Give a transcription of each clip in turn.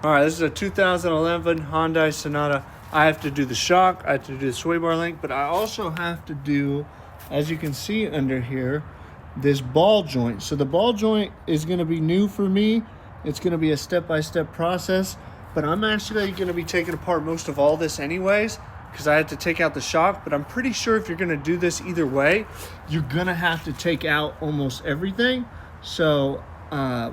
All right, this is a 2011 Hyundai Sonata. I have to do the shock, I have to do the sway bar link, but I also have to do, as you can see under here, this ball joint. So the ball joint is gonna be new for me. It's gonna be a step-by-step process, but I'm actually gonna be taking apart most of all this anyways, because I had to take out the shock, but I'm pretty sure if you're gonna do this either way, you're gonna have to take out almost everything. So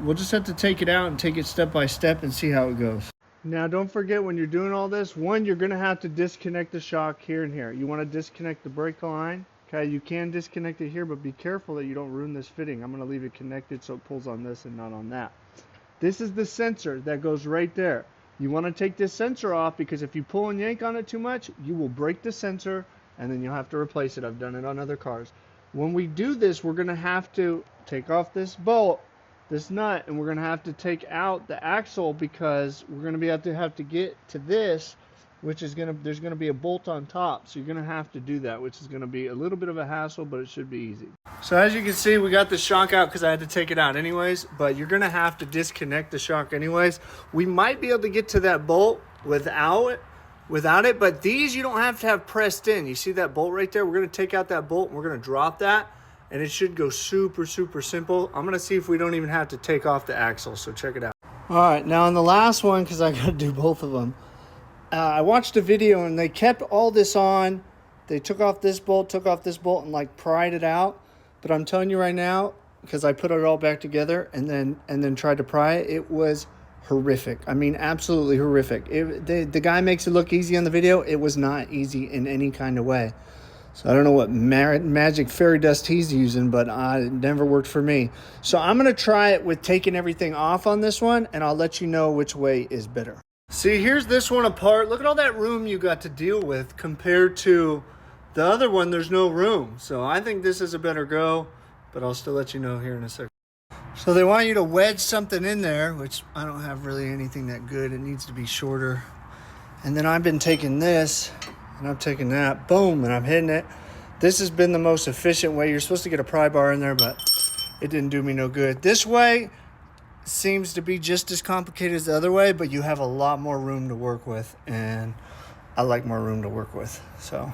we'll just have to take it out and take it step by step and see how it goes. Now don't forget, when you're doing all this, one, you're gonna have to disconnect the shock here and here. You wanna disconnect the brake line. Okay, you can disconnect it here, but be careful that you don't ruin this fitting. I'm gonna leave it connected so it pulls on this and not on that. This is the sensor that goes right there. You wanna take this sensor off, because if you pull and yank on it too much, you will break the sensor and then you'll have to replace it. I've done it on other cars. When we do this, we're gonna have to take off this bolt, this nut, and we're gonna have to take out the axle, because we're gonna have to get to this, which is there's gonna be a bolt on top. So you're gonna have to do that, which is gonna be a little bit of a hassle, but it should be easy. So as you can see, we got the shock out because I had to take it out anyways, but you're gonna have to disconnect the shock anyways. We might be able to get to that bolt without it, but these you don't have to have pressed in. You see that bolt right there? We're gonna take out that bolt and we're gonna drop that, and it should go super, super simple. I'm gonna see if we don't even have to take off the axle, so check it out. All right, now on the last one, because I gotta do both of them, I watched a video and they kept all this on. They took off this bolt, and like pried it out. But I'm telling you right now, because I put it all back together and then tried to pry it, it was horrific. I mean, absolutely horrific. The guy makes it look easy on the video. It was not easy in any kind of way. So I don't know what magic fairy dust he's using, but it never worked for me. So I'm going to try it with taking everything off on this one, and I'll let you know which way is better. See, here's this one apart. Look at all that room you got to deal with compared to the other one. There's no room. So I think this is a better go, but I'll still let you know here in a second. So they want you to wedge something in there, which I don't have really anything that good. It needs to be shorter. And then I've been taking this, and I'm taking that, boom, and I'm hitting it. This has been the most efficient way. You're supposed to get a pry bar in there, but it didn't do me no good. This way seems to be just as complicated as the other way, but you have a lot more room to work with, and I like more room to work with. So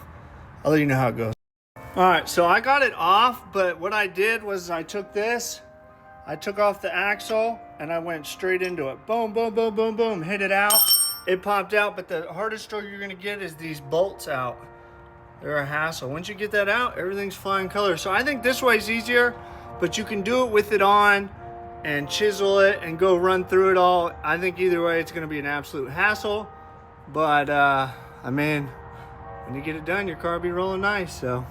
I'll let you know how it goes. All right, so I got it off, but what I did was I took this, I took off the axle, and I went straight into it. Boom, boom, boom, boom, boom, hit it out. It popped out, but the hardest stroke you're gonna get is these bolts out. They're a hassle. Once you get that out, everything's flying color. So I think this way's easier, but you can do it with it on and chisel it and go run through it all. I think either way, it's gonna be an absolute hassle. But I mean, when you get it done, your car will be rolling nice. So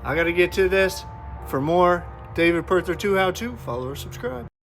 I gotta get to this. For more David Perther 2 How To, follow or subscribe.